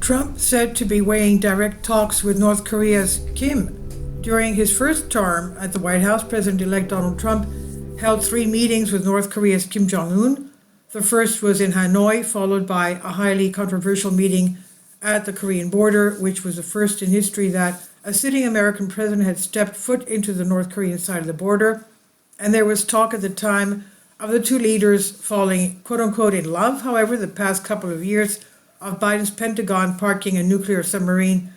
Trump said to be weighing direct talks with North Korea's Kim. During his first term at the White House, President-elect Donald Trump held 3 meetings with North Korea's Kim Jong-un. The first was in Hanoi, followed by a highly controversial meeting at the Korean border, which was the first in history that a sitting American president had stepped foot into the North Korean side of the border. And there was talk at the time of the two leaders falling, quote-unquote, in love. However, the past couple of years of Biden's Pentagon parking a nuclear submarine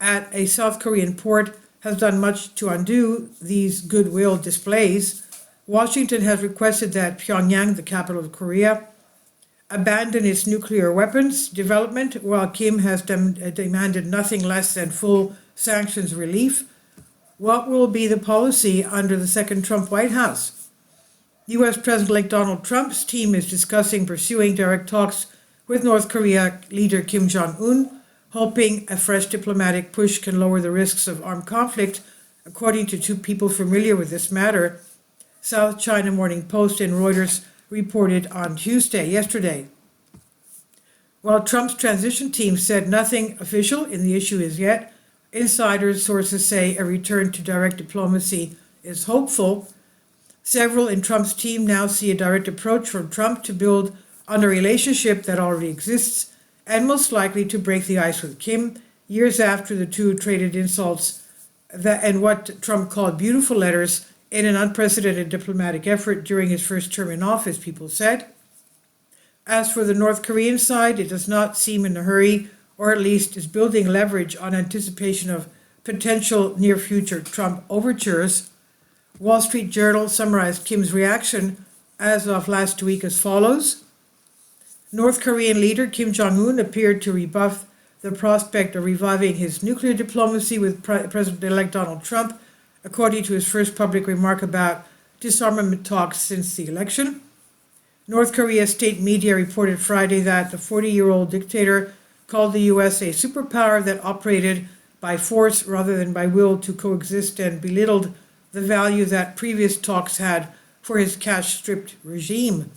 at a South Korean port has done much to undo these goodwill displays. Washington has requested that Pyongyang, the capital of Korea, abandon its nuclear weapons development, while Kim has demanded nothing less than full sanctions relief. What will be the policy under the second Trump White House? U.S. President-elect Donald Trump's team is discussing pursuing direct talks with North Korea leader Kim Jong-un, hoping a fresh diplomatic push can lower the risks of armed conflict, according to 2 people familiar with this matter. South China Morning Post and Reuters reported on yesterday. While Trump's transition team said nothing official in the issue as yet, insider sources say a return to direct diplomacy is hopeful. Several in Trump's team now see a direct approach from Trump to build on a relationship that already exists, and most likely to break the ice with Kim, years after the two traded insults and what Trump called beautiful letters in an unprecedented diplomatic effort during his first term in office, people said. As for the North Korean side, it does not seem in a hurry, or at least is building leverage on anticipation of potential near-future Trump overtures. Wall Street Journal summarized Kim's reaction as of last week as follows. North Korean leader Kim Jong-un appeared to rebuff the prospect of reviving his nuclear diplomacy with President-elect Donald Trump, according to his first public remark about disarmament talks since the election. North Korea state media reported Friday that the 40-year-old dictator called the U.S. a superpower that operated by force rather than by will to coexist, and belittled the value that previous talks had for his cash-stripped regime.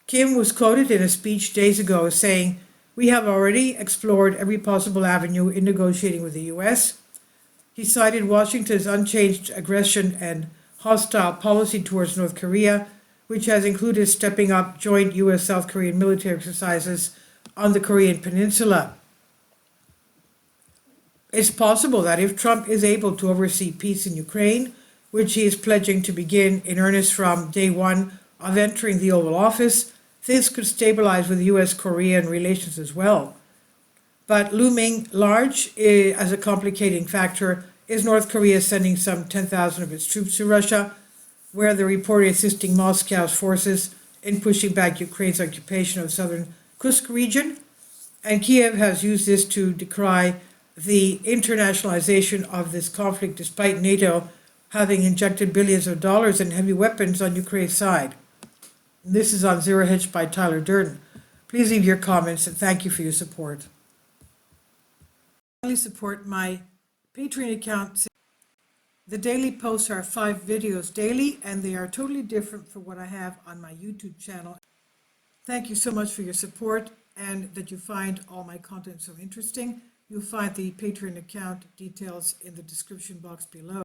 Kim was quoted in a speech days ago as saying, "We have already explored every possible avenue in negotiating with the U.S." He cited Washington's unchanged aggression and hostile policy towards North Korea, which has included stepping up joint U.S.-South Korean military exercises on the Korean Peninsula. It's possible that if Trump is able to oversee peace in Ukraine, which he is pledging to begin in earnest from day one of entering the Oval Office, things could stabilize with U.S.-Korean relations as well. But looming large as a complicating factor is North Korea sending some 10,000 of its troops to Russia, where they're reportedly assisting Moscow's forces in pushing back Ukraine's occupation of southern Kursk region. And Kiev has used this to decry the internationalization of this conflict, despite NATO having injected billions of dollars in heavy weapons on Ukraine's side. This is on Zero Hedge by Tyler Durden. Please leave your comments, and thank you for your support. Please support my Patreon account. The daily posts are 5 videos daily, and they are totally different from what I have on my YouTube channel. Thank you so much for your support, and that you find all my content so interesting. You'll find the Patreon account details in the description box below.